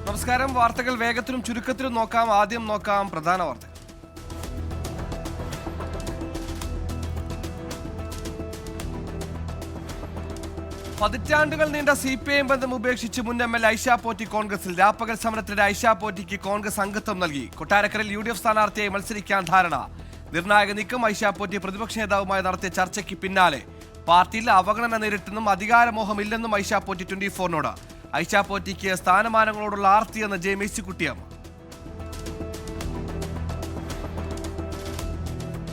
നമസ്കാരം. വാർത്തകൾ വേഗത്തിലും ചുരുക്കത്തിലും നോക്കാം. ആദ്യം നോക്കാം പ്രധാന വാർത്തകൾ. പതിറ്റാണ്ടുകൾ നീണ്ട CPIM ബന്ധം ഉപേക്ഷിച്ച് മുൻ ML ഐഷ പോറ്റി കോൺഗ്രസിൽ. രാപ്പകൽ സമരത്തിനിടെ ഐഷ പോറ്റിക്ക് കോൺഗ്രസ് അംഗത്വം നൽകി. കൊട്ടാരക്കരയിൽ UDF സ്ഥാനാർത്ഥിയായി മത്സരിക്കാൻ ധാരണ. നിർണായക നീക്കം. ഐഷ പോറ്റി പ്രതിപക്ഷ നേതാവുമായി നടത്തിയ ചർച്ചയ്ക്ക് പിന്നാലെ. പാർട്ടിയിൽ അവഗണന നേരിട്ടെന്നും അധികാരമോഹമില്ലെന്നും ഐഷ പോറ്റി 24നോട്. ഐഷ പോറ്റിക്ക് സ്ഥാനമാനങ്ങളോടുള്ള ആർത്തിയെന്ന് ജെ മേഴ്സിക്കുട്ടിയമ്മ.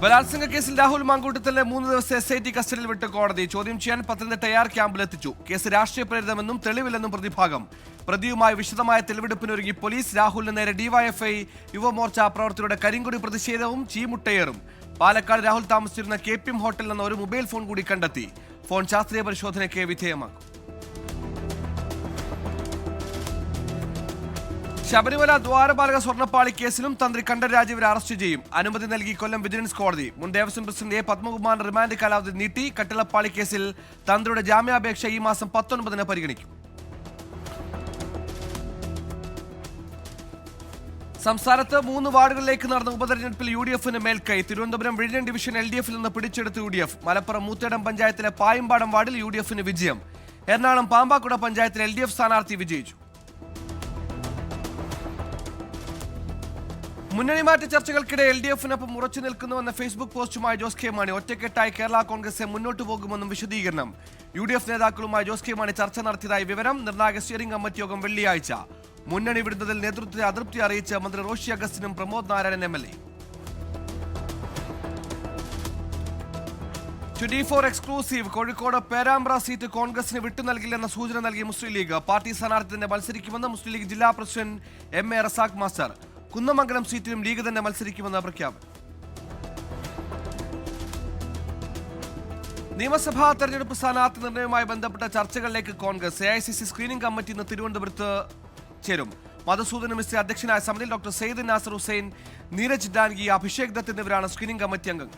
ബലാത്സംഗ കേസിൽ രാഹുൽ മാങ്കൂട്ടത്തിലെ 3 ദിവസത്തെ SIT കസ്റ്റഡിയിൽ വിട്ട് കോടതി. ചോദ്യം ചെയ്യാൻ പത്തനംതിട്ട AR ക്യാമ്പിലെത്തിച്ചു. കേസ് രാഷ്ട്രീയ പ്രേരിതമെന്നും തെളിവില്ലെന്നും പ്രതിഭാഗം. പ്രതിയുമായി വിശദമായ തെളിവെടുപ്പിനൊരുങ്ങി പോലീസ്. രാഹുലിന് നേരെ DYFI യുവമോർച്ച പ്രവർത്തകരുടെ കരിങ്കൊടി പ്രതിഷേധവും ചീമുട്ടയേറും. പാലക്കാട് രാഹുൽ താമസിച്ചിരുന്ന KPM ഹോട്ടലിൽ നിന്ന് ഒരു മൊബൈൽ ഫോൺ കൂടി കണ്ടെത്തി. ഫോൺ ശാസ്ത്രീയ പരിശോധനയ്ക്ക് വിധേയമാക്കും. ശബരിമല ദ്വാരപാലക സ്വർണ്ണപ്പാളി കേസിലും തന്ത്രി കണ്ഠരര് രാജീവരെ അറസ്റ്റ് ചെയ്യും. അനുമതി നൽകി കൊല്ലം വിജിലൻസ് കോടതി. മുൻ ദേവസ്വം പ്രസിഡന്റ് പത്മകുമാർ റിമാൻഡ് കാലാവധി നീട്ടി. കട്ടിളപ്പാളി കേസിൽ തന്ത്രിയുടെ ജാമ്യാപേക്ഷ ഈ മാസം 19 പരിഗണിക്കും. സംസ്ഥാനത്ത് 3 വാർഡുകളിലേക്ക് നടന്ന ഉപതെരഞ്ഞെടുപ്പിൽ UDFന് മേൽക്കൈ. തിരുവനന്തപുരം വിഴിഞ്ഞം ഡിവിഷൻ LDFിൽ നിന്ന് പിടിച്ചെടുത്ത് UDF. മലപ്പുറം മൂത്തേടം പഞ്ചായത്തിലെ പായമ്പാടം വാർഡിൽ UDFന് വിജയം. എറണാകുളം പാമ്പാക്കുട പഞ്ചായത്തിൽ LDF സ്ഥാനാർത്ഥി വിജയിച്ചു. മുന്നണി മാറ്റ ചർച്ചകൾക്കിടെ LDFിനൊപ്പം ഉറച്ചു നിൽക്കുന്നുവെന്ന ഫേസ്ബുക്ക് പോസ്റ്റുമായി ജോസ് കെ മാണി. ഒറ്റക്കെട്ടായി കേരള കോൺഗ്രസ് മുന്നോട്ടു പോകുമെന്നും വിശദീകരണം. UDF നേതാക്കളുമായി ജോസ് കെ മാണി ചർച്ച നടത്തിയതായി വിവരം. നിർണായക സ്റ്റിയറിംഗ് കമ്മിറ്റി യോഗം വെള്ളിയാഴ്ച. മുന്നണി വിടുന്നതിൽ നേതൃത്വത്തെ അതൃപ്തി അറിയിച്ച് മന്ത്രി റോഷി അഗസ്റ്റിനും Pramod Narayanan MLA. 24 exclusive. Kozhikode Perambra seat കോൺഗ്രസിന് വിട്ടു നൽകില്ലെന്ന സൂചന നൽകി മുസ്ലിം ലീഗ്. പാർട്ടി സ്ഥാനാർത്ഥി തന്നെ മത്സരിക്കുമെന്ന് മുസ്ലിം ലീഗ് ജില്ലാ president MA Razak master. Kunnamangalam സീറ്റിലും ലീഗ് തന്നെ മത്സരിക്കുമെന്ന പ്രഖ്യാപനം. നിയമസഭാ തെരഞ്ഞെടുപ്പ് സ്ഥാനാർത്ഥി നിർണയവുമായി ബന്ധപ്പെട്ട ചർച്ചകളിലേക്ക് കോൺഗ്രസ്. AICC സ്ക്രീനിംഗ് കമ്മിറ്റി ഇന്ന് തിരുവനന്തപുരത്ത് ചേരും. മധുസൂദൻ മിസ്ത്രി അധ്യക്ഷനായ സമിതിയിൽ ഡോക്ടർ സെയ്ദ് നാസർ ഹുസൈൻ, നീരജ് ഡാൻഗി, അഭിഷേക് ദത്ത് എന്നിവരാണ് സ്ക്രീനിംഗ് കമ്മിറ്റി അംഗങ്ങൾ.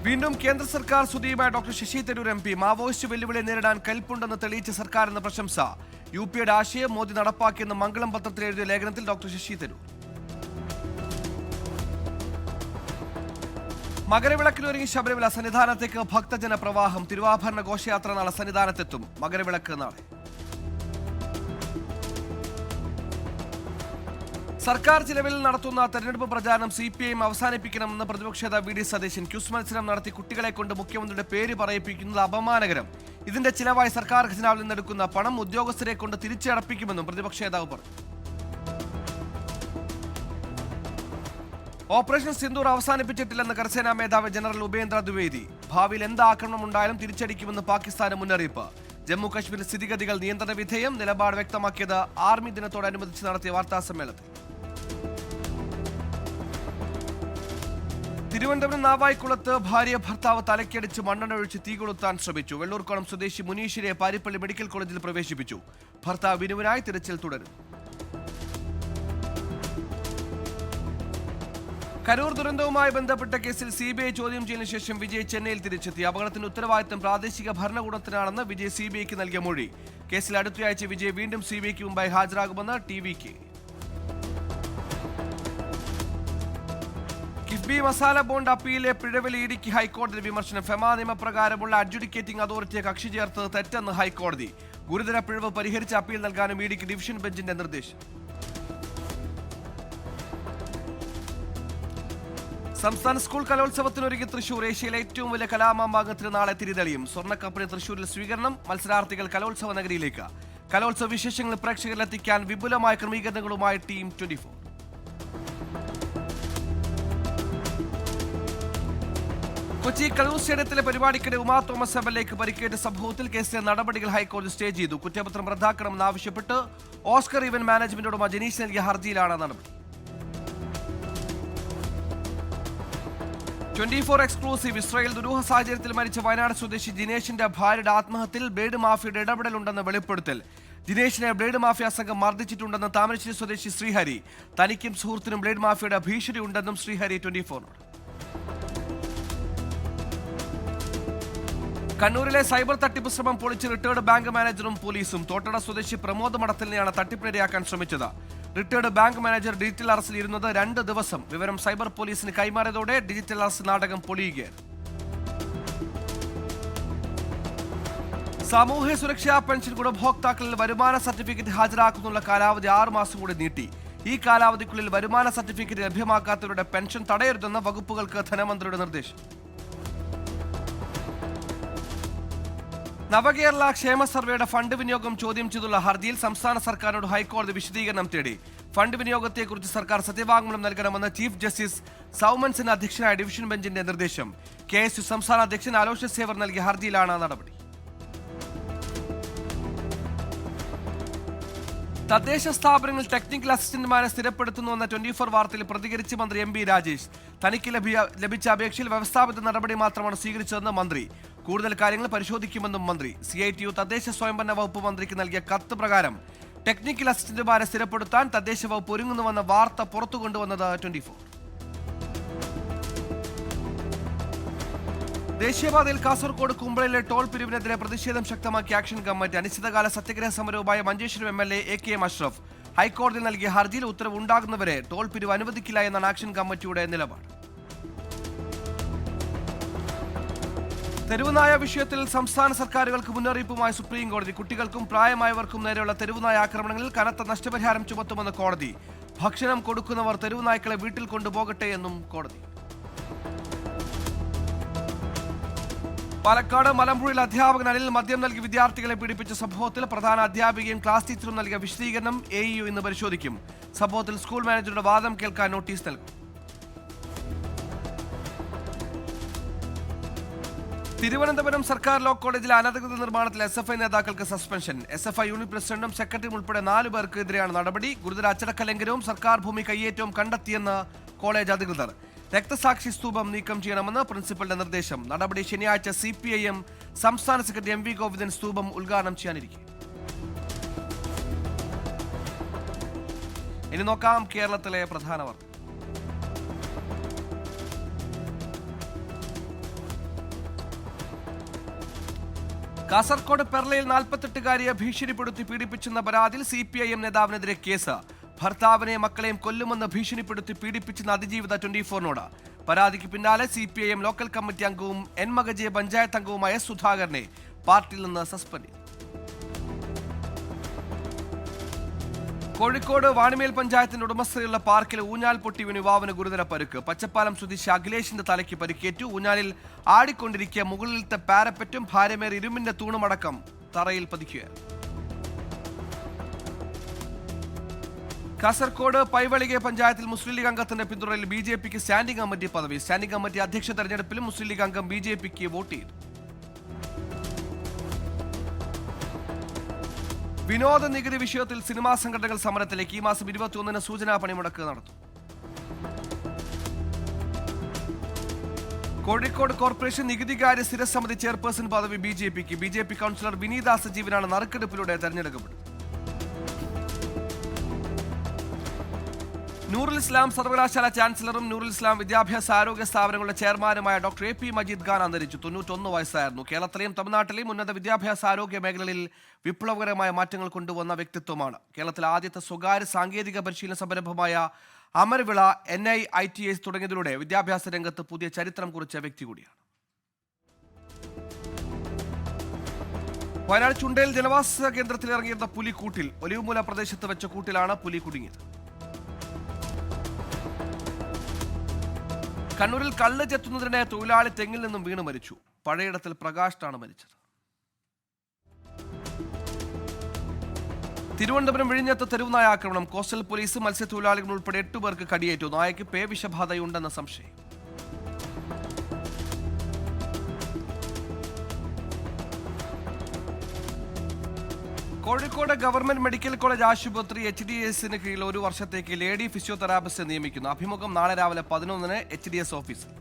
വീണ്ടും കേന്ദ്ര സർക്കാർ സ്തുതിയുമായി doctor Shashi Tharoor MP. Maoist വെല്ലുവിളി നേരിടാൻ കൽപ്പുണ്ടെന്ന് തെളിയിച്ച സർക്കാരെന്ന പ്രശംസ. UPയുടെ ആശയം മോദി നടപ്പാക്കിയെന്ന് മംഗളം പത്രത്തിൽ എഴുതിയ ലേഖനത്തിൽ ഡോക്ടർ ശശി തരൂർ. മകരവിളക്കിലൊരുങ്ങി ശബരിമല. സന്നിധാനത്തേക്ക് ഭക്തജന പ്രവാഹം. തിരുവാഭരണ ഘോഷയാത്ര നാളെ സന്നിധാനത്തെത്തും. മകരവിളക്ക് നാളെ. സർക്കാർ ചിലവിൽ നടത്തുന്ന തെരഞ്ഞെടുപ്പ് പ്രചാരണം CPIM അവസാനിപ്പിക്കണമെന്ന് പ്രതിപക്ഷ നേതാവ് VD സതീശൻ. ക്യൂസ് മത്സരം നടത്തി കുട്ടികളെ കൊണ്ട് മുഖ്യമന്ത്രിയുടെ പേര് പറയിപ്പിക്കുന്നത് അപമാനകരം. ഇതിന്റെ ചിലവായി സർക്കാർ ഖജനാവിൽ നിന്നെടുക്കുന്ന പണം ഉദ്യോഗസ്ഥരെ കൊണ്ട് തിരിച്ചടപ്പിക്കുമെന്നും പ്രതിപക്ഷ നേതാവ് പറഞ്ഞു. ഓപ്പറേഷൻ സിന്ദൂർ അവസാനിപ്പിച്ചിട്ടില്ലെന്ന് കരസേനാ മേധാവി ജനറൽ ഉപേന്ദ്ര ദ്വിവേദി. ഭാവിയിൽ എന്ത് ആക്രമണം ഉണ്ടായാലും തിരിച്ചടിക്കുമെന്ന് പാകിസ്ഥാന് മുന്നറിയിപ്പ്. ജമ്മു കശ്മീർ സ്ഥിതിഗതികൾ നിയന്ത്രണ വിധേയം. നിലപാട് വ്യക്തമാക്കിയത് ആർമി ദിനത്തോടനുബന്ധിച്ച് നടത്തിയ വാർത്താ സമ്മേളനത്തിൽ. തിരുവനന്തപുരം നാവായിക്കുളത്ത് ഭാര്യ ഭർത്താവ് തലയ്ക്കടിച്ച് മണ്ണെണ്ണ ഒഴിച്ച് തീ കൊളുത്താൻ ശ്രമിച്ചു. വെള്ളൂർക്കോണം സ്വദേശി മുനീഷിനെ പാരിപ്പള്ളി മെഡിക്കൽ കോളേജിൽ പ്രവേശിപ്പിച്ചു. ഭർത്താവ് വിനുവിനായി തിരച്ചിൽ തുടരും. കരൂർ ദുരന്തവുമായി ബന്ധപ്പെട്ട കേസിൽ CBI ചോദ്യം ചെയ്യലിന് ശേഷം വിജയ് ചെന്നൈയിൽ തിരിച്ചെത്തി. അപകടത്തിന്റെ ഉത്തരവാദിത്തം പ്രാദേശിക ഭരണകൂടത്തിനാണെന്ന് വിജയ് CBIക്ക് നൽകിയ മൊഴി. കേസിൽ അടുത്തയാഴ്ച വിജയ് വീണ്ടും CBIക്ക് മുമ്പായി ഹാജരാകുമെന്ന് TVK. കിഫ്ബി മസാല ബോണ്ട് അപ്പീലിലെ പിഴവിൽ ഇഡിക്ക് ഹൈക്കോടതി വിമർശനം. ഫെമ നിയമപ്രകാരമുള്ള അഡ്ജുഡിക്കേറ്റിംഗ് അതോറിറ്റിയെ കക്ഷി ചേർത്തത് തെറ്റെന്ന് ഹൈക്കോടതി. ഗുരുതര പിഴവ് പരിഹരിച്ച് അപ്പീൽ നൽകാനും ഇഡിക്ക് ഡിവിഷൻ ബെഞ്ചിന്റെ നിർദ്ദേശം. സംസ്ഥാന സ്കൂൾ കലോത്സവത്തിനൊരുങ്ങി തൃശൂർ. ഏഷ്യയിലെ ഏറ്റവും വലിയ കലാമാമാങ്കത്തിന് നാളെ തിരിതെളിയും. സ്വർണ്ണക്കപ്പിന് തൃശൂരിൽ സ്വീകരണം. മത്സരാർത്ഥികൾ കലോത്സവ നഗരിയിലേക്ക്. കലോത്സവ വിശേഷങ്ങൾ പ്രേക്ഷകരിലെത്തിക്കാൻ വിപുലമായ ക്രമീകരണങ്ങളുമായി ടീം 24. കൊച്ചി കലൂർ സ്റ്റേഡിയത്തിലെ പരിപാടിക്കിടെ ഉമാ തോമസ് MLAക്ക് പരിക്കേറ്റ സംഭവത്തിൽ കേസിലെ നടപടികൾ ഹൈക്കോടതി സ്റ്റേ ചെയ്തു. കുറ്റപത്രം റദ്ദാക്കണമെന്നാവശ്യപ്പെട്ട് ഓസ്കർ ഈവന്റ് മാനേജ്മെന്റ് ഉടമ ജനീഷ് നൽകിയ ഹർജിയിലാണ് നടപടി. 24 എക്സ്ക്ലൂസീവ്. ഇസ്രായേൽ ദുരൂഹ സാഹചര്യത്തിൽ മരിച്ച വയനാട് സ്വദേശി ജിനേഷിന്റെ ഭാര്യയുടെ ആത്മഹത്യയിൽ ബ്ലേഡ് മാഫിയയുടെ ഇടപെടലുണ്ടെന്ന് വെളിപ്പെടുത്തൽ. ജിനേഷിനെ ബ്ലേഡ് മാഫിയ സംഘം മർദ്ദിച്ചിട്ടുണ്ടെന്ന് താമരശ്ശേരി സ്വദേശി ശ്രീഹരി. തനിക്കും സുഹൃത്തിനും ബ്ലേഡ് മാഫിയയുടെ ഭീഷണി ഉണ്ടെന്നും ശ്രീഹരി 24നോട്. കണ്ണൂരിലെ സൈബർ തട്ടിപ്പ് ശ്രമം പൊളിച്ച് റിട്ടയർഡ് ബാങ്ക് മാനേജറും പോലീസും. തോട്ടട സ്വദേശി പ്രമോദ് മഠത്തിനെയാണ് തട്ടിപ്പിനിരയാക്കാൻ ശ്രമിച്ചത്. റിട്ടയർഡ് ബാങ്ക് മാനേജർ ഡിജിറ്റൽ അറസ്റ്റിൽ ഇരുന്നത് 2 ദിവസം. വിവരം സൈബർ പോലീസിന് കൈമാറിയതോടെ ഡിജിറ്റൽ അറസ്റ്റ് നാടകം പൊളിയുകയാണ്. സാമൂഹ്യ സുരക്ഷാ പെൻഷൻ ഗുണഭോക്താക്കളിൽ വരുമാന സർട്ടിഫിക്കറ്റ് ഹാജരാക്കുന്നതിനുള്ള കാലാവധി 6 മാസം കൂടി നീട്ടി. ഈ കാലാവധിക്കുള്ളിൽ വരുമാന സർട്ടിഫിക്കറ്റ് ലഭ്യമാക്കാത്തവരുടെ പെൻഷൻ തടയരുതെന്ന് വകുപ്പുകൾക്ക് ധനമന്ത്രിയുടെ നിർദ്ദേശം. നവകേരള ക്ഷേമ സർവേയുടെ ഫണ്ട് വിനിയോഗം ചോദ്യം ചെയ്തുള്ള ഹർജിയിൽ സംസ്ഥാന സർക്കാരിനോട് ഹൈക്കോടതി വിശദീകരണം തേടി. ഫണ്ട് വിനിയോഗത്തെക്കുറിച്ച് സർക്കാർ സത്യവാങ്മൂലം നൽകണമെന്ന് ചീഫ് ജസ്റ്റിസ് സൗമൻസിന് അധ്യക്ഷനായ ഡിവിഷൻ ബെഞ്ചിന്റെ നിർദ്ദേശം. KSU സംസ്ഥാന അധ്യക്ഷൻ അലോഷ്യസ് സേവർ നൽകിയ ഹർജിയിലാണ് നടപടി. തദ്ദേശ സ്ഥാപനങ്ങളിൽ ടെക്നിക്കൽ അസിസ്റ്റന്റുമാരെ സ്ഥിരപ്പെടുത്തുന്നുവെന്ന 24 വാർത്തയിൽ പ്രതികരിച്ച് മന്ത്രി MB രാജേഷ്. തനിക്ക് ലഭിച്ച അപേക്ഷയിൽ വ്യവസ്ഥാപിത നടപടി മാത്രമാണ് സ്വീകരിച്ചതെന്ന് മന്ത്രി. കൂടുതൽ കാര്യങ്ങൾ പരിശോധിക്കുമെന്നും മന്ത്രി. CITU തദ്ദേശ സ്വയംഭരണ വകുപ്പ് മന്ത്രിക്ക് നൽകിയ കത്ത് പ്രകാരം ടെക്നിക്കൽ അസിസ്റ്റന്റുമാരെ സ്ഥിരപ്പെടുത്താൻ തദ്ദേശ വകുപ്പ് ഒരുങ്ങുന്നുവെന്ന വാർത്ത പുറത്തു കൊണ്ടുവന്നത് 24. ദേശീയപാതയിൽ കാസർഗോഡ് കുമ്പളയിലെ ടോൾ പിരിവിനെതിരെ പ്രതിഷേധം ശക്തമാക്കി ആക്ഷൻ കമ്മിറ്റി. അനിശ്ചിതകാല സത്യഗ്രഹ സമരവുമായ മഞ്ചേശ്വരം MLA AKM അഷ്റഫ് ഹൈക്കോടതിയിൽ നൽകിയ ഹർജിയിൽ ഉത്തരവ് ഉണ്ടാകുന്നവരെ ടോൾ പിരിവ് അനുവദിക്കില്ല എന്നാണ് ആക്ഷൻ കമ്മിറ്റിയുടെ നിലപാട്. തെരുവുനായ വിഷയത്തിൽ സംസ്ഥാന സർക്കാരുകൾക്ക് മുന്നറിയിപ്പുമായി സുപ്രീം കോടതി. കുട്ടികൾക്കും പ്രായമായവർക്കും നേരെയുള്ള തെരുവുനായ ആക്രമണങ്ങളിൽ കനത്ത നഷ്ടപരിഹാരം ചുമത്തുമെന്ന് കോടതി. ഭക്ഷണം കൊടുക്കുന്നവർ തെരുവുനായ്ക്കളെ വീട്ടിൽ കൊണ്ടുപോകട്ടെ എന്നും കോടതി. പാലക്കാട് മലമ്പുഴയിൽ അധ്യാപകൻ അനിൽ മദ്യം നൽകി വിദ്യാർത്ഥികളെ പീഡിപ്പിച്ച സംഭവത്തിൽ പ്രധാന അധ്യാപികയും ക്ലാസ് ടീച്ചറും നൽകിയ വിശദീകരണം AEU ഇന്ന് പരിശോധിക്കും. സംഭവത്തിൽ സ്കൂൾ മാനേജറുടെ വാദം കേൾക്കാൻ നോട്ടീസ് നൽകും. തിരുവനന്തപുരം സർക്കാർ ലോ കോളേജിലെ അനധികൃത നിർമ്മാണത്തിൽ SFI നേതാക്കൾക്ക് സസ്പെൻഷൻ. SFI യൂണിറ്റ് പ്രസിഡന്റും സെക്രട്ടറിയും ഉൾപ്പെടെ 4 പേർക്കെതിരെയാണ് നടപടി. ഗുരുതര അച്ചടക്ക ലംഘനവും സർക്കാർ ഭൂമി കയ്യേറ്റവും കണ്ടെത്തിയെന്ന് കോളേജ് അധികൃതർ. രക്തസാക്ഷി സ്തൂപം നീക്കം ചെയ്യണമെന്ന് പ്രിൻസിപ്പലിന്റെ നിർദ്ദേശം. നടപടി ശനിയാഴ്ച CPIM സംസ്ഥാന സെക്രട്ടറി MV ഗോവിന്ദൻ സ്തൂപം ഉദ്ഘാടനം ചെയ്യാനിരിക്കും. ഇനി നോക്കാം കേരളത്തിലെ പ്രധാന വാർത്ത. കാസർഗോഡ് പെർളയിൽ 48-കാരിയെ ഭീഷണിപ്പെടുത്തി പീഡിപ്പിച്ചെന്ന പരാതിയിൽ CPIM നേതാവിനെതിരെ കേസ്. ഭർത്താവിനെയും മക്കളെയും കൊല്ലുമെന്ന് ഭീഷണിപ്പെടുത്തി പീഡിപ്പിച്ചെന്ന അതിജീവിത 24നോട്. പരാതിക്ക് പിന്നാലെ CPIM ലോക്കൽ കമ്മിറ്റി അംഗവും എൻമകജെ പഞ്ചായത്ത് അംഗവുമായ S സുധാകരനെ പാർട്ടിയിൽ നിന്ന് സസ്പെൻഡ് ചെയ്തു. കോഴിക്കോട് വാണിമേൽ പഞ്ചായത്തിന്റെ ഉടമസ്ഥതയുള്ള പാർക്കിൽ ഊഞ്ഞാൽ പൊട്ടി വീണ് യുവാവിന് ഗുരുതര പരുക്ക്. പച്ചപ്പാലം സ്വദേശി അഖിലേഷിന്റെ തലയ്ക്ക് പരിക്കേറ്റു. ഊഞ്ഞാലിൽ ആടിക്കൊണ്ടിരിക്കെ മുകളിലത്തെ പാരപ്പറ്റും ഭാര്യമേർ ഇരുമ്പിന്റെ തൂണുമടക്കം തറയിൽ പതിക്കുകയാണ്. കാസർഗോഡ് പൈവളികെ പഞ്ചായത്തിൽ മുസ്ലിം ലീഗ് അംഗത്തിന്റെ പിന്തുണയിൽ BJPക്ക് സ്റ്റാൻഡിംഗ് കമ്മിറ്റി പദവി. സ്റ്റാൻഡിംഗ് കമ്മിറ്റി അധ്യക്ഷ തെരഞ്ഞെടുപ്പിലും മുസ്ലിം ലീഗ് അംഗം BJPക്ക് വോട്ട് ചെയ്തു. വിനോദ നികുതി വിഷയത്തിൽ സിനിമാ സംഘടനകൾ സമരത്തിലേക്ക്. ഈ മാസം 21-ന് സൂചനാ പണിമുടക്ക് നടത്തും. കോഴിക്കോട് കോർപ്പറേഷൻ നികുതികാര്യ സ്ഥിരസമിതി ചെയർപേഴ്സൺ പദവി BJPക്ക്. BJP കൗൺസിലർ വിനീത സജീവനാണ് നറുക്കെടുപ്പിലൂടെ തെരഞ്ഞെടുക്കപ്പെട്ടത്. നൂറുൽ ഇസ്ലാം സർവകലാശാല ചാൻസലറും നൂറുൽ ഇസ്ലാം വിദ്യാഭ്യാസ ആരോഗ്യ സ്ഥാപനങ്ങളുടെ ചെയർമാനുമായ ഡോക്ടർ AP മജീദ് ഖാൻ അന്തരിച്ചു. 91 വയസ്സായിരുന്നു. കേരളത്തിലെയും തമിഴ്നാട്ടിലെയും ഉന്നത വിദ്യാഭ്യാസ ആരോഗ്യ മേഖലകളിൽ വിപ്ലവകരമായ മാറ്റങ്ങൾ കൊണ്ടുവന്ന വ്യക്തിത്വമാണ്. കേരളത്തിലെ ആദ്യത്തെ സ്വകാര്യ സാങ്കേതിക പരിശീലന സംരംഭമായ അമർവിള NIITS തുടങ്ങിയതിലൂടെ വിദ്യാഭ്യാസ രംഗത്ത് പുതിയ ചരിത്രം കുറിച്ച വ്യക്തി കൂടിയാണ്. വയനാട് ചുണ്ടയിൽ ജനവാസ കേന്ദ്രത്തിൽ ഇറങ്ങിയിരുന്ന പുലി കൂട്ടിൽ. ഒലിവുമൂല പ്രദേശത്ത് വെച്ച കൂട്ടിലാണ് പുലി കുടുങ്ങിയത്. കണ്ണൂരിൽ കള്ള് ചെത്തുന്നതിനിടെ തൊഴിലാളി തെങ്ങിൽ നിന്നും വീണ് മരിച്ചു. പഴയിടത്തിൽ പ്രകാശാണ് മരിച്ചത്. തിരുവനന്തപുരം വിഴിഞ്ഞത്ത് തെരുവുനായ ആക്രമണം. കോസ്റ്റൽ പോലീസ് മത്സ്യത്തൊഴിലാളികൾ ഉൾപ്പെടെ 8 പേർക്ക് കടിയേറ്റു. നായയ്ക്ക് പേവിഷബാധയുണ്ടെന്ന സംശയം. കോഴിക്കോട് ഗവൺമെന്റ് മെഡിക്കൽ കോളേജ് ആശുപത്രി HDSന് കീഴിൽ 1 വർഷത്തേക്ക് ലേഡി ഫിസിയോതെറാപ്പിസ്റ്റ് നിയമിക്കുന്നു. അഭിമുഖം നാളെ രാവിലെ 11-ന് HDS ഓഫീസിൽ.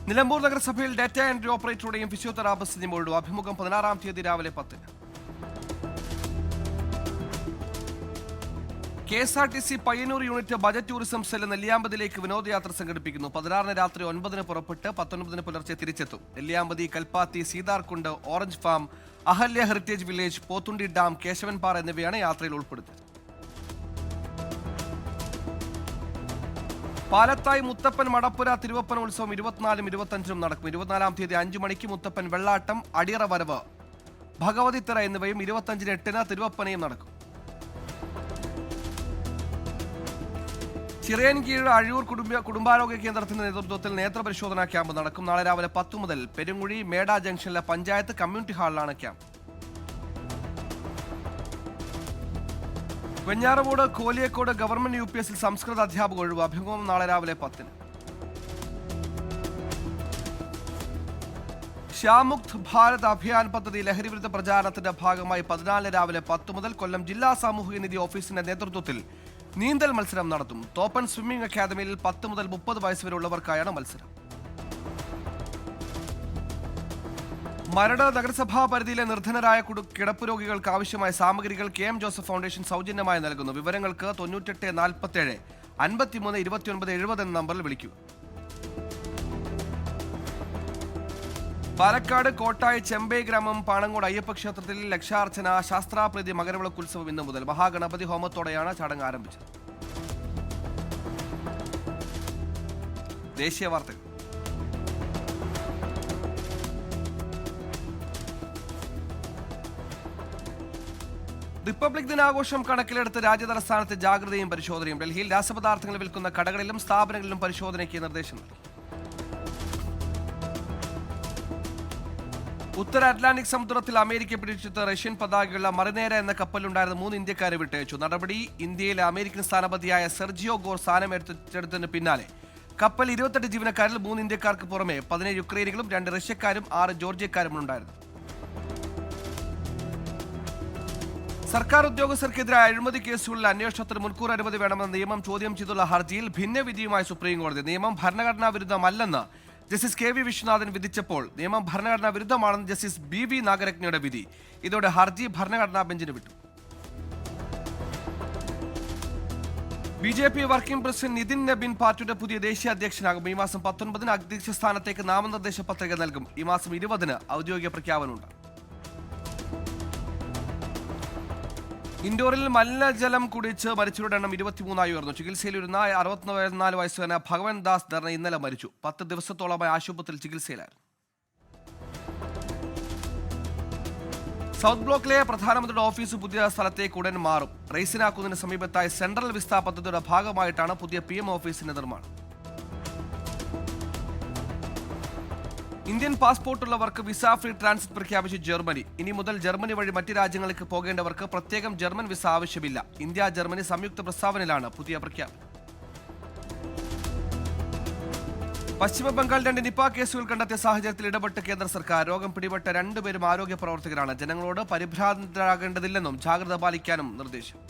നിലമ്പൂർ നഗരസഭയിൽ ഡാറ്റ എൻട്രി ഓപ്പറേറ്ററുടെയും ഫിസിയോതെറാപ്പിസ്റ്റിനെയും ഒഴിവ്. അഭിമുഖം 16-ാം തീയതി രാവിലെ 10-ന്. KSRTC Payyanur unit budget tourism cell നെല്ലിയാമ്പതിയിലേക്ക് വിനോദയാത്ര സംഘടിപ്പിക്കുന്നു. 16 രാത്രി 9 പുറപ്പെട്ട് 19 പുലർച്ചെ തിരിച്ചെത്തും. Nelliyampathy, Kalpathy, Sitarkund, orange farm, Ahalya heritage village, Pothundi dam, Kesavanpara എന്നിവയാണ് യാത്രയിൽ ഉൾപ്പെടുത്തിയത്. പാലത്തായി മുത്തപ്പൻ മടപ്പുര തിരുവപ്പന ഉത്സവം 24-നും 25-നും നടക്കും. 24-ാം തീയതി 5 മണിക്ക് മുത്തപ്പൻ വെള്ളാട്ടം, അടിയറ വരവ്, ഭഗവതിത്തറ എന്നിവയും 25-ന് 8-ന് തിരുവപ്പനയും നടക്കും. ചിറയൻകീഴ് അഴൂർ കുടുംബാരോഗ്യ കേന്ദ്രത്തിന്റെ നേതൃത്വത്തിൽ നേത്രപരിശോധനാ ക്യാമ്പ് നടക്കും. നാളെ രാവിലെ 10 മുതൽ പെരുങ്ങുഴി മേട ജംഗ്ഷനിലെ പഞ്ചായത്ത് കമ്മ്യൂണിറ്റി ഹാളിലാണ് camp. Venjaramoodu Koliyakode government UPS സംസ്കൃത അധ്യാപക ഒഴിവ്. അഭിമുഖം നാളെ രാവിലെ 10-ന്. ശ്യാമുക്ത് ഭാരത് അഭിയാൻ പദ്ധതി ലഹരിവിരുദ്ധ പ്രചാരണത്തിന്റെ ഭാഗമായി 14 രാവിലെ 10 മുതൽ കൊല്ലം ജില്ലാ സാമൂഹികനീതി ഓഫീസിന്റെ നേതൃത്വത്തിൽ നീന്തൽ മത്സരം നടത്തും. തോപ്പൻ സ്വിമ്മിംഗ് അക്കാദമിയിൽ 10 മുതൽ 30 വയസ്സ് വരെ ഉള്ളവർക്കായാണ് മത്സരം. മരട് നഗരസഭാ പരിധിയിലെ നിർധനരായ കിടപ്പ് രോഗികൾക്ക് ആവശ്യമായ സാമഗ്രികൾ KM ജോസഫ് ഫൗണ്ടേഷൻ സൗജന്യമായി നൽകുന്നു. വിവരങ്ങൾക്ക് 98 47 53 29 70 എന്ന നമ്പറിൽ വിളിക്കുക. പാലക്കാട് കോട്ടായി ചെമ്പൈ ഗ്രാമം പാണങ്ങോട് അയ്യപ്പ ക്ഷേത്രത്തിൽ ലക്ഷാർച്ചന ശാസ്ത്രാപ്രീതി മകരവിളക്കുത്സവം ഇന്നു മുതൽ. മഹാഗണപതി ഹോമത്തോടെയാണ് ചടങ്ങ് ആരംഭിച്ചത്. ദേശീയ വാർത്തകൾ. റിപ്പബ്ലിക് ദിനാഘോഷം കണക്കിലെടുത്ത് രാജ്യതലസ്ഥാനത്ത് ജാഗ്രതയും പരിശോധനയും. ഡൽഹിയിൽ രാസപദാർത്ഥങ്ങൾ വിൽക്കുന്ന കടകളിലും സ്ഥാപനങ്ങളിലും പരിശോധനയ്ക്ക് നിർദ്ദേശം നൽകി. ഉത്തര അറ്റ്ലാന്റിക് സമുദ്രത്തിൽ അമേരിക്ക പിടിച്ചെടുത്ത റഷ്യൻ പതാകയുള്ള മറിനേര എന്ന കപ്പലിലുണ്ടായിരുന്ന 3 ഇന്ത്യക്കാരെ വിട്ടയച്ചു. നടപടി ഇന്ത്യയിലെ അമേരിക്കൻ സ്ഥാനപതിയായ സെർജിയോ ഗോർ സ്ഥാനമേറ്റെടുത്തതിന് പിന്നാലെ കപ്പൽ 28 ജീവനക്കാരിൽ 3 ഇന്ത്യക്കാർക്ക് പുറമെ 17 യുക്രൈനികളും 2 റഷ്യക്കാരും 6 ജോർജിയക്കാരും ഉണ്ടായിരുന്നു. സർക്കാർ ഉദ്യോഗസ്ഥർക്കെതിരായ അഴിമതി കേസുകളിൽ അന്വേഷണത്തിന് മുൻകൂർ അനുമതി വേണമെന്ന നിയമം ചോദ്യം ചെയ്തുള്ള ഹർജിയിൽ ഭിന്നവിധിയുമായി സുപ്രീംകോടതി. നിയമം ഭരണഘടനാ വിരുദ്ധമല്ലെന്ന് ജസ്റ്റിസ് KV വിശ്വനാഥൻ വിധിച്ചപ്പോൾ നിയമം ഭരണഘടനാ വിരുദ്ധമാണെന്ന് ജസ്റ്റിസ് BV നാഗരത്നയുടെ വിധി. ഇതോടെ ഹർജി ഭരണഘടനാ ബെഞ്ചിന് വിട്ടു. BJP working president Nitin Nabin പാർട്ടിയുടെ പുതിയ ദേശീയ അധ്യക്ഷനാകും. ഈ മാസം 19-ന് അധ്യക്ഷ സ്ഥാനത്തേക്ക് നാമനിർദ്ദേശ പത്രിക നൽകും. ഈ മാസം 20-ന് ഔദ്യോഗിക പ്രഖ്യാപനമുണ്ട്. ഇൻഡോറിൽ മലിനജലം കുടിച്ച് മരിച്ചവരുടെ എണ്ണം 23-ആയി ഉയർന്നു. ചികിത്സയിലിരുന്ന 64 വയസ്സുകാരൻ ഭഗവൻ ദാസ് ധർണ ഇന്നലെ മരിച്ചു. 10 ദിവസത്തോളമായി ആശുപത്രിയിൽ ചികിത്സയിലായിരുന്നു. സൗത്ത് ബ്ലോക്കിലെ പ്രധാനമന്ത്രിയുടെ ഓഫീസ് പുതിയ സ്ഥലത്തേക്ക് ഉടൻ മാറും. റെയ്സിനാക്കുന്നതിന് സമീപത്തായി സെൻട്രൽ വിസ്ത പദ്ധതിയുടെ ഭാഗമായിട്ടാണ് പുതിയ PM ഓഫീസിന്റെ നിർമ്മാണം. ഇന്ത്യൻ പാസ്പോർട്ടുള്ളവർക്ക് വിസ ഫ്രീ ട്രാൻസിറ്റ് പ്രഖ്യാപിച്ച് ജർമ്മനി. ഇനി മുതൽ ജർമ്മനി വഴി മറ്റ് രാജ്യങ്ങൾക്ക് പോകേണ്ടവർക്ക് പ്രത്യേകം ജർമ്മൻ വിസ ആവശ്യമില്ല. ഇന്ത്യ ജർമ്മനി സംയുക്ത പ്രസ്താവനയിലാണ് പുതിയ പ്രഖ്യാപനം. പശ്ചിമ ബംഗാൾ 2 നിപ കേസുകൾ കണ്ടെത്തിയ സാഹചര്യത്തിൽ ഇടപെട്ട് കേന്ദ്ര സർക്കാർ. രോഗം പിടിപെട്ട 2 പേരും ആരോഗ്യ പ്രവർത്തകരാണ്. ജനങ്ങളോട് പരിഭ്രാന്തരാകേണ്ടതില്ലെന്നും ജാഗ്രത പാലിക്കാനും നിർദ്ദേശം.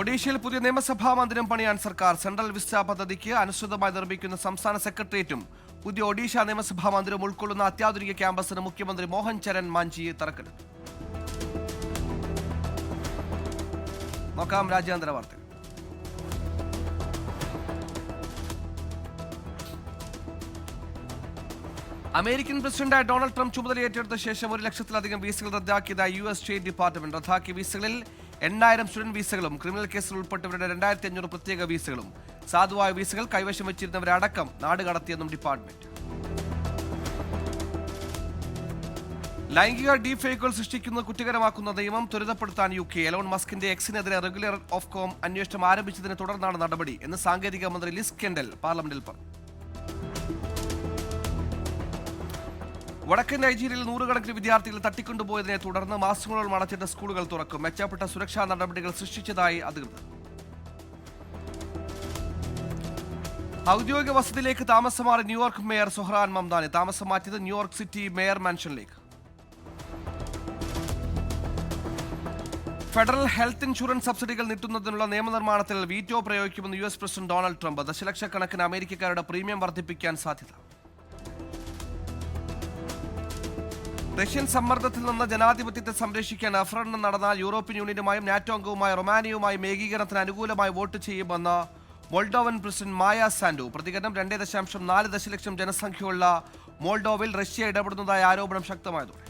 ഒഡീഷയിൽ പുതിയ നിയമസഭാ മന്ദിരം പണിയാൻ സർക്കാർ. സെൻട്രൽ വിസ്റ്റ പദ്ധതിക്ക് അനുസൃതമായി നിർമ്മിക്കുന്ന സംസ്ഥാന സെക്രട്ടേറിയറ്റും പുതിയ ഒഡീഷ നിയമസഭാ മന്ദിരം ഉൾക്കൊള്ളുന്ന അത്യാധുനിക ക്യാമ്പസിന് മുഖ്യമന്ത്രി മോഹൻ ചരൺ മാഞ്ചി തറക്കല്ലിട്ടു. നോക്കാം രാജ്യാന്തര വാർത്തകൾ. അമേരിക്കൻ പ്രസിഡന്റായ ഡൊണാൾഡ് ട്രംപ് ചുമതലയേറ്റെടുത്ത ശേഷം 1 ലക്ഷത്തിലധികം വീസകൾ റദ്ദാക്കിയതായി US സ്റ്റേറ്റ് ഡിപ്പാർട്ട്മെന്റ്. റദ്ദാക്കിയ വീസകളിൽ 8000 സ്റ്റുഡന്റ് വീസകളും ക്രിമിനൽ കേസിൽ ഉൾപ്പെട്ടവരുടെ 2500 പ്രത്യേക വീസകളും. സാധുവായ വീസകൾ കൈവശം വെച്ചിരുന്നവരെ അടക്കം നാട് കടത്തിയെന്നും ഡിപ്പാർട്ട്മെന്റ്. ലൈംഗിക ഡീഫേക്കുകൾ സൃഷ്ടിക്കുന്നത് കുറ്റകരമാക്കുന്ന നിയമം ത്വരിതപ്പെടുത്താൻ UK. എലോൺ മസ്കിന്റെ എക്സിനെതിരെ റെഗുലർ ഓഫ് കോം അന്വേഷണം ആരംഭിച്ചതിനെ തുടർന്നാണ് നടപടി എന്ന് സാങ്കേതിക മന്ത്രി ലിസ് കെൻഡൽ പാർലമെന്റിൽ പറഞ്ഞു. വടക്കൻ നൈജീരിയയിൽ 100 കണക്കിന് വിദ്യാർത്ഥികൾ തട്ടിക്കൊണ്ടുപോയതിനെ തുടർന്ന് മാസങ്ങളോളം അടച്ചിട്ട സ്കൂളുകൾ തുറക്കും. മെച്ചപ്പെട്ട സുരക്ഷാ നടപടികൾ സൃഷ്ടിച്ചതായി അധികൃതർ. ഔദ്യോഗിക വസതിയിലേക്ക് താമസം മാറി ന്യൂയോർക്ക് മേയർ സുഹ്റാൻ മംദാനി. താമസം മാറ്റിയത് ന്യൂയോർക്ക് സിറ്റി മേയർ മാൻഷനിലേക്ക്. ഫെഡറൽ ഹെൽത്ത് ഇൻഷുറൻസ് സബ്സിഡികൾ നീട്ടുന്നതിനുള്ള നിയമനിർമ്മാണത്തിൽ വീറ്റോ പ്രയോഗിക്കുമെന്ന് US പ്രസിഡന്റ് ഡൊണാൾഡ് ട്രംപ്. ദശലക്ഷക്കണക്കിന് അമേരിക്കക്കാരുടെ പ്രീമിയം വർദ്ധിപ്പിക്കാൻ സാധ്യത. റഷ്യൻ സമ്മർദ്ദത്തിൽ നിന്ന് ജനാധിപത്യത്തെ സംരക്ഷിക്കാൻ റഫറൻഡം നടന്നാൽ യൂറോപ്യൻ യൂണിയനുമായും നാറ്റോ അംഗവുമായ റൊമാനിയയുമായും ഏകീകരണത്തിന് അനുകൂലമായി വോട്ട് ചെയ്യുമെന്ന് മോൾഡോവൻ പ്രസിഡന്റ് മായ സാൻഡു. പ്രതികരണം: 2.4 ദശലക്ഷം ജനസംഖ്യയുള്ള മോൾഡോവയിൽ റഷ്യ ഇടപെടുന്നതായ ആരോപണം ശക്തമായതോടെ.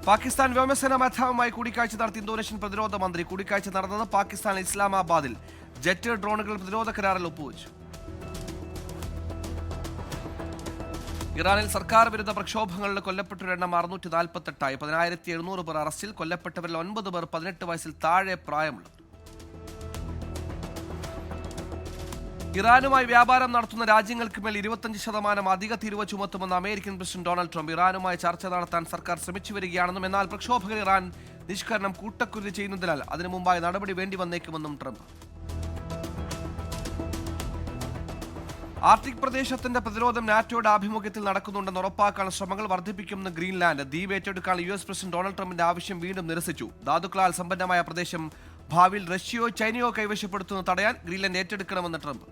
പാകിസ്ഥാൻ വ്യോമസേനാ മേധാവിയുമായി കൂടിക്കാഴ്ച നടത്തി ഇന്തോനേഷ്യൻ പ്രതിരോധ മന്ത്രി. കൂടിക്കാഴ്ച നടന്നത് പാകിസ്ഥാൻ ഇസ്ലാമാബാദിൽ. ജെറ്റ്, ഡ്രോണുകൾ പ്രതിരോധ കരാറിൽ ഒപ്പുവച്ചു. ഇറാനിൽ സർക്കാർ വിരുദ്ധ പ്രക്ഷോഭങ്ങളിൽ കൊല്ലപ്പെട്ടവരുടെ എണ്ണം 648ആയി. 10,700 പേർ അറസ്റ്റിൽ. കൊല്ലപ്പെട്ടവരിൽ 9 പേർ 18 വയസ്സിൽ താഴെ പ്രായമുള്ളവർ. ഇറാനുമായി വ്യാപാരം നടത്തുന്ന രാജ്യങ്ങൾക്ക് മേൽ 25% അധിക തീരുവ ചുമത്തുമെന്ന് അമേരിക്കൻ പ്രസിഡന്റ് ഡൊണാൾഡ് ട്രംപ്. ഇറാനുമായി ചർച്ച നടത്താൻ സർക്കാർ ശ്രമിച്ചു വരികയാണെന്നും എന്നാൽ പ്രക്ഷോഭകർ ഇറാൻ നിഷ്കരണം കൂട്ടക്കുരുതി ചെയ്യുന്നതിനാൽ അതിനു മുമ്പായി നടപടി വേണ്ടി വന്നേക്കുമെന്നും ട്രംപ്. ആർട്ടിക് പ്രദേശത്തിന്റെ പ്രതിരോധം നാറ്റോയുടെ ആഭിമുഖ്യത്തിൽ നടക്കുന്നുണ്ടെന്ന് ഉറപ്പാക്കാൻ ശ്രമങ്ങൾ വർദ്ധിപ്പിക്കുമെന്ന് ഗ്രീൻലാൻഡ്. ദ്വീപ് ഏറ്റെടുക്കാൻ US പ്രസിഡന്റ് ഡൊണാൾഡ് ട്രംപിന്റെ ആവശ്യം വീണ്ടും നിരസിച്ചു. ധാതുക്കളാൽ സമ്പന്നമായ പ്രദേശം ഭാവിയിൽ റഷ്യയോ ചൈനയോ കൈവശപ്പെടുത്തുന്നത് തടയാൻ ഗ്രീൻലാൻഡ് ഏറ്റെടുക്കണമെന്ന് ട്രംപ്.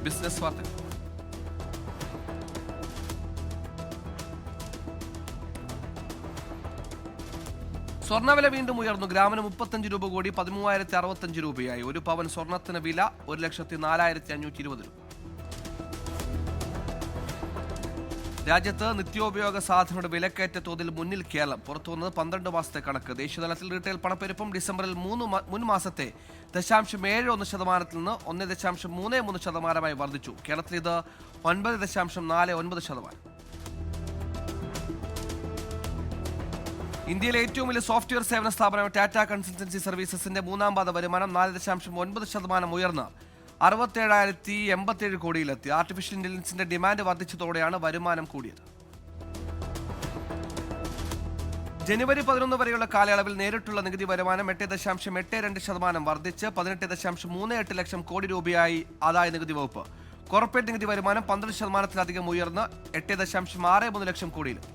ബിസിനസ് വാർത്തകൾ. സ്വർണ്ണവില വീണ്ടും ഉയർന്നു. ഗ്രാമിന് 35 രൂപ കൂടി 13,065 രൂപയായി. ഒരു പവൻ സ്വർണത്തിന് വില 1,04,520 രൂപ. രാജ്യത്ത് നിത്യോപയോഗ സാധനങ്ങളുടെ വിലക്കയറ്റ തോതിൽ മുന്നിൽ കേരളം. പുറത്തുവന്നത് 12 മാസത്തെ കണക്ക്. ദേശീയതലത്തിൽ റീറ്റെയിൽ പണപ്പെരുപ്പം ഡിസംബറിൽ മുൻ മാസത്തെ 0.71% നിന്ന് 1.33% വർദ്ധിച്ചു. കേരളത്തിൽ ഇത് 9.49%. ഇന്ത്യയിലെ ഏറ്റവും വലിയ സോഫ്റ്റ്വെയർ സേവന സ്ഥാപനമായ ടാറ്റ കൺസൾട്ടൻസി സർവീസസിന്റെ മൂന്നാം പാദ വരുമാനം 4.9% ഉയർന്ന് 67,087 കോടിയിലെത്തി. ആർട്ടിഫിഷ്യൽ ഇന്റലിജൻസിന്റെ ഡിമാൻഡ് വർദ്ധിച്ചതോടെയാണ് വരുമാനം കൂടിയത്. ജനുവരി 11 വരെയുള്ള കാലയളവിൽ നേരിട്ടുള്ള നികുതി വരുമാനം 8.82% വർദ്ധിച്ച് 18.38 ലക്ഷം കോടി രൂപയായി ആദായ നികുതി വകുപ്പ്. കോർപ്പറേറ്റ് നികുതി വരുമാനം 12%-ലധികം ഉയർന്ന് 8.63 ലക്ഷം കോടിയിലെത്തി.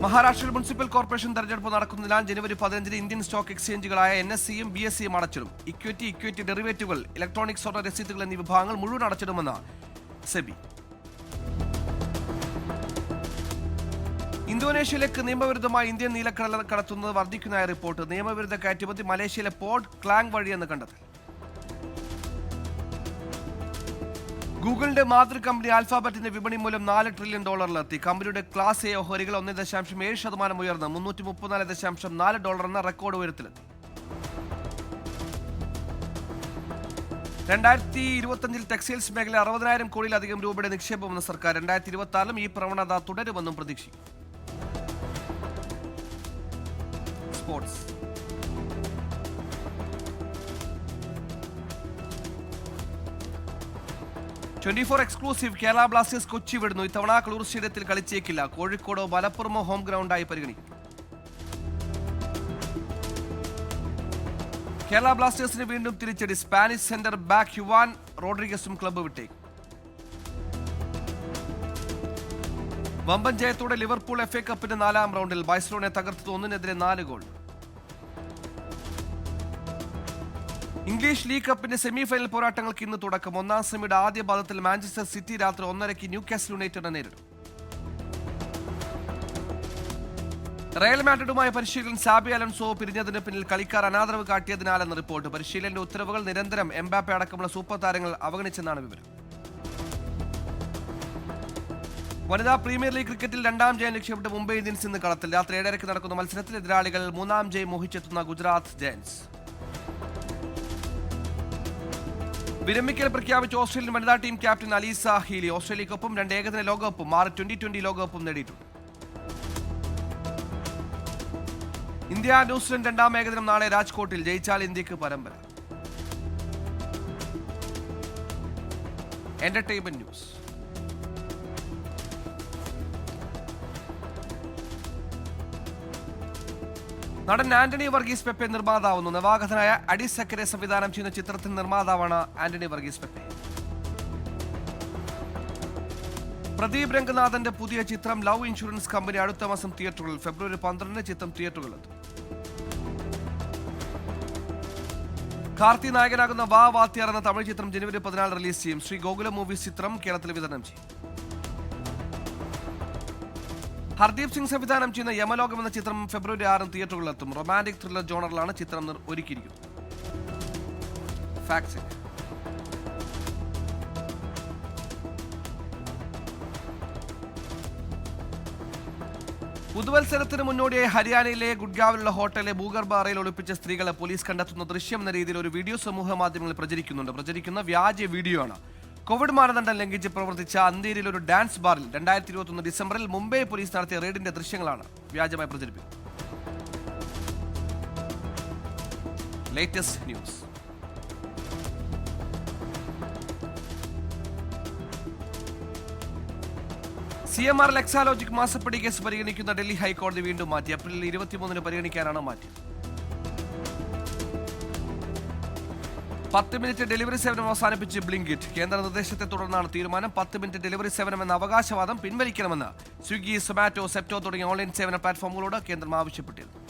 മഹാരാഷ്ട്രയിൽ മുനിസിപ്പൽ കോർപ്പറേഷൻ തെരഞ്ഞെടുപ്പ് നടക്കുന്നതിനാൽ ജനുവരി 15 ഇന്ത്യൻ സ്റ്റോക്ക് എക്സ്ചേഞ്ചുകളായ NSEയും BSEയും അടച്ചിടും. ഇക്വിറ്റി ഡെറിവേറ്റീവുകൾ, ഇലക്ട്രോണിക് സ്വർണ്ണ രസീതുകൾ എന്നീ വിഭാഗങ്ങൾ മുഴുവൻ അടച്ചിടുമെന്ന് സെബി. ഇന്തോനേഷ്യയിലേക്ക് നിയമവിരുദ്ധമായി ഇന്ത്യൻ നീലക്കടൽ കടത്തുന്നത് വർദ്ധിക്കുന്നതായി റിപ്പോർട്ട്. നിയമവിരുദ്ധ കയറ്റുമതി മലേഷ്യയിലെ പോർട്ട് ക്ലാങ് വഴിയെന്ന് കണ്ടെത്തി. ഗൂഗിളിന്റെ മാതൃ കമ്പനി ആൽഫാബറ്റിന്റെ വിപണി മൂല്യം $4 ട്രില്യൺ കമ്പനിയുടെ ക്ലാസ് എ ഓഹരികൾ 1.7% ഉയർന്ന് $334.4 എന്ന റെക്കോർഡ് ഉയരത്തിലെത്തി. 2025 ടെക്സ്റ്റൈൽസ് മേഖല 60,000 കോടിയിലധികം രൂപയുടെ നിക്ഷേപമെന്ന് സർക്കാർ. 2026 ഈ പ്രവണത തുടരുമെന്നും പ്രതീക്ഷിക്കും. Sports. Exclusive. Kerala Blasters Kochi വിടുന്നു. ഇത്തവണ കളൂർ സ്റ്റേഡിയത്തിൽ കളിച്ചേക്കില്ല. കോഴിക്കോടോ മലപ്പുറമോ ഹോം ഗ്രൗണ്ടായി പരിഗണിക്കും. കേരള ബ്ലാസ്റ്റേഴ്സിന് വീണ്ടും തിരിച്ചടി. സ്പാനിഷ് സെന്റർ ബാക്ക് ഹ്യുവാൻ റോഡ്രിഗസും ക്ലബ്ബ് വിട്ടേക്കും. വമ്പൻ ജയത്തോടെ ലിവർപൂൾ FA കപ്പിന്റെ 4ാം റൗണ്ടിൽ. ബാഴ്സലോണയെ തകർത്തത് 1-4 ഗോൾ. ഇംഗ്ലീഷ് ലീഗ് കപ്പിന്റെ സെമിഫൈനൽ പോരാട്ടങ്ങൾക്ക് ഇന്ന് തുടക്കം. 1ാം സെമിയുടെ ആദ്യ പാദത്തിൽ മാഞ്ചസ്റ്റർ സിറ്റി രാത്രി 1:30 ന്യൂകാസിൽ യുണൈറ്റഡിനെ നേരിടും. റയൽ മാഡ്രിഡുമായി പരിശീലകൻ സാബി അലോൺസോ പിരിഞ്ഞതിന് പിന്നിൽ കളിക്കാർ അനാദരവ് കാട്ടിയതിനാലെന്ന് റിപ്പോർട്ട്. പരിശീലകന്റെ ഉത്തരവുകൾ നിരന്തരം എംബാപ്പെ അടക്കമുള്ള സൂപ്പർ താരങ്ങൾ അവഗണിച്ചെന്നാണ് വിവരം. വനിതാ പ്രീമിയർ ലീഗ് ക്രിക്കറ്റിൽ 2ാം ജയം ലക്ഷ്യമിട്ട് മുംബൈ ഇന്ത്യൻസ് ഇന്ന് കളത്തിൽ. രാത്രി 7:30 നടക്കുന്ന മത്സരത്തിൽ എതിരാളികൾ 3ാം ജയം മോഹിച്ചെത്തുന്ന ഗുജറാത്ത് ജയന്റ്സ്. വിരമിക്കൽ പ്രഖ്യാപിച്ച ഓസ്ട്രേലിയൻ വനിതാ ടീം ക്യാപ്റ്റൻ അലീസ ഹീലി. ഓസ്ട്രേലിയക്കൊപ്പം 2 ഏകദിന ലോകകപ്പും 6 T20 ലോകകപ്പും നേടിയിട്ടുണ്ട്. ഇന്ത്യ ന്യൂസിലൻഡ് 2ാം ഏകദിനം നാളെ രാജ്കോട്ടിൽ. ജയിച്ചാൽ ഇന്ത്യക്ക് പരമ്പര. Entertainment news. നടൻ ആന്റണി വർഗീസ് പെപ്പെ നിർമ്മാതാവുന്നു. നവാഗതനായ അഡി സക്കരെ സംവിധാനം ചെയ്യുന്ന ചിത്രത്തിൽ നിർമ്മാതാവാണ് ആന്റണി വർഗീസ് പെപ്പെ. പ്രദീപ് രംഗനാഥന്റെ പുതിയ ചിത്രം ലവ് ഇൻഷുറൻസ് കമ്പനി അടുത്ത മാസം തിയേറ്ററുകളിൽ. ഫെബ്രുവരി 12 ചിത്രം തിയേറ്ററുകളിലെത്തും. കാർത്തി നായകനാകുന്ന വാ വാത്യാർ എന്ന തമിഴ് ചിത്രം ജനുവരി 14 റിലീസ് ചെയ്യും. ശ്രീ ഗോകുലം മൂവീസ് ചിത്രം കേരളത്തിൽ വിതരണം ചെയ്യും. ഹർദീപ് സിംഗ് സംവിധാനം ചെയ്യുന്ന യമലോകം എന്ന ചിത്രം ഫെബ്രുവരി 6 തിയേറ്ററുകളിലെത്തും. റൊമാന്റിക് ത്രില്ലർ ജോണറിലാണ് ചിത്രം ഒരുക്കിയിരിക്കുന്നത്. Fact check. പുതുവത്സരത്തിന് മുന്നോടിയായി ഹരിയാനയിലെ ഗുഡ്ഗാവിലുള്ള ഹോട്ടലിലെ ഭൂഗർഭ അറയിൽ ഒളിപ്പിച്ച സ്ത്രീകളെ പോലീസ് കണ്ടെത്തുന്ന ദൃശ്യം എന്ന രീതിയിൽ ഒരു വീഡിയോ സമൂഹ മാധ്യമങ്ങളിൽ പ്രചരിക്കുന്ന വ്യാജ വീഡിയോ ആണ്. കോവിഡ് മാനദണ്ഡം ലംഘിച്ച് പ്രവർത്തിച്ച അന്തേരിയിലെ ഒരു ഡാൻസ് ബാറിൽ 2021 ഡിസംബറിൽ മുംബൈ പോലീസ് നടത്തിയ റെയ്ഡിന്റെ ദൃശ്യങ്ങളാണ് വ്യാജമായി പ്രചരിപ്പിക്കുന്നത്. Latest news. CMR എക്സാലോജിക് മാസപ്പടി കേസ് പരിഗണിക്കുന്ന ഡൽഹി ഹൈക്കോടതി വീണ്ടും മാറ്റി. ഏപ്രിൽ 23 പരിഗണിക്കാനാണ് മാറ്റി. 10 മിനിറ്റ് ഡെലിവറി സേവനം അവസാനിപ്പിച്ച് ബ്ലിങ്കിറ്റ്. കേന്ദ്ര നിർദ്ദേശത്തെ തുടർന്നാണ് തീരുമാനം. 10 മിനിറ്റ് ഡെലിവറി സേവനം എന്ന അവകാശവാദം പിൻവലിക്കണമെന്ന് സ്വിഗ്ഗി, സൊമാറ്റോ, സെപ്റ്റോ തുടങ്ങിയ ഓൺലൈൻ സേവന പ്ലാറ്റ്ഫോമുകളോട് കേന്ദ്രം ആവശ്യപ്പെട്ടിരുന്നു.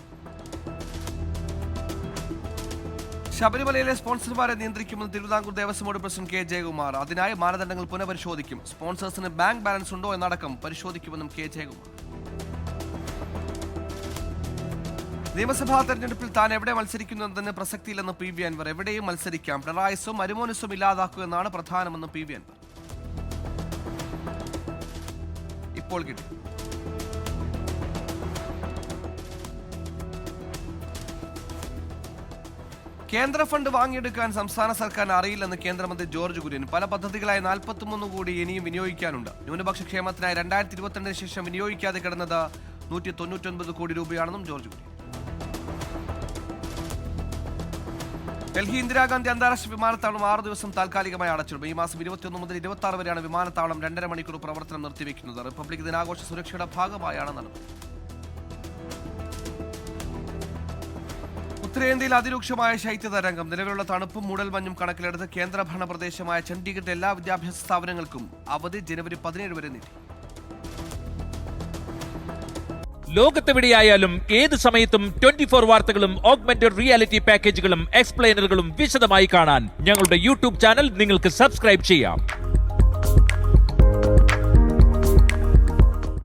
ശബരിമലയിലെ സ്പോൺസർമാരെ നിയന്ത്രിക്കുമെന്ന് Thiruvithamkoor Devaswom board president K Jayakumar. അതിനായി മാനദണ്ഡങ്ങൾ പുനഃപരിശോധിക്കും. സ്പോൺസേഴ്സിന് ബാങ്ക് ബാലൻസ് ഉണ്ടോ എന്നടക്കം പരിശോധിക്കുമെന്നും കെ ജയകുമാർ. നിയമസഭാ തെരഞ്ഞെടുപ്പിൽ താൻ എവിടെ മത്സരിക്കുന്നതെന്ന് പ്രസക്തിയില്ലെന്ന് പി വി അൻവർ. എവിടെയും മത്സരിക്കാം, പിണറായിസും മരുമോനിസും ഇല്ലാതാക്കുക എന്നാണ് പ്രധാനമെന്നും പി വി അൻവർ. ഇപ്പോൾ കിട്ടി. കേന്ദ്ര ഫണ്ട് വാങ്ങിയെടുക്കാൻ സംസ്ഥാന സർക്കാരിന് അറിയില്ലെന്ന് കേന്ദ്രമന്ത്രി ജോർജ് കുര്യൻ. പല പദ്ധതികളായി 43 കോടി ഇനിയും വിനിയോഗിക്കാനുണ്ട്. ന്യൂനപക്ഷ ക്ഷേമത്തിനായി 2022 ശേഷം വിനിയോഗിക്കാതെ കിടന്നത് 199 കോടി രൂപയാണെന്നും ജോർജ് കുര്യൻ. ഡൽഹി ഇന്ദിരാഗാന്ധി അന്താരാഷ്ട്ര വിമാനത്താവളം 6 ദിവസം താൽക്കാലികമായി അടച്ചിടും. ഈ മാസം 21 മുതൽ 26 വരെയാണ് വിമാനത്താവളം 2.5 മണിക്കൂർ പ്രവർത്തനം നിർത്തിവെക്കുന്നത്. റിപ്പബ്ലിക് ദിനാഘോഷ സുരക്ഷയുടെ ഭാഗമായാണ് നടപടി. ഉത്തരേന്ത്യയിൽ അതിരൂക്ഷമായ ശൈത്യതരംഗം. നിലവിലുള്ള തണുപ്പും മൂടൽമഞ്ഞും കണക്കിലെടുത്ത് കേന്ദ്രഭരണ പ്രദേശമായ ചണ്ഡീഗഡിലെ എല്ലാ വിദ്യാഭ്യാസ സ്ഥാപനങ്ങൾക്കും അവധി ജനുവരി 17 വരെ നീട്ടി. ലോകത്തെവിടെയായാലും ഏത് സമയത്തും 24 വാർത്തകളും ഓഗ്മെന്റഡ് റിയാലിറ്റി പാക്കേജുകളും എക്സ്പ്ലെയിനറുകളും വിശദമായി കാണാൻ ഞങ്ങളുടെ യൂട്യൂബ് ചാനൽ നിങ്ങൾക്ക് സബ്സ്ക്രൈബ് ചെയ്യാം.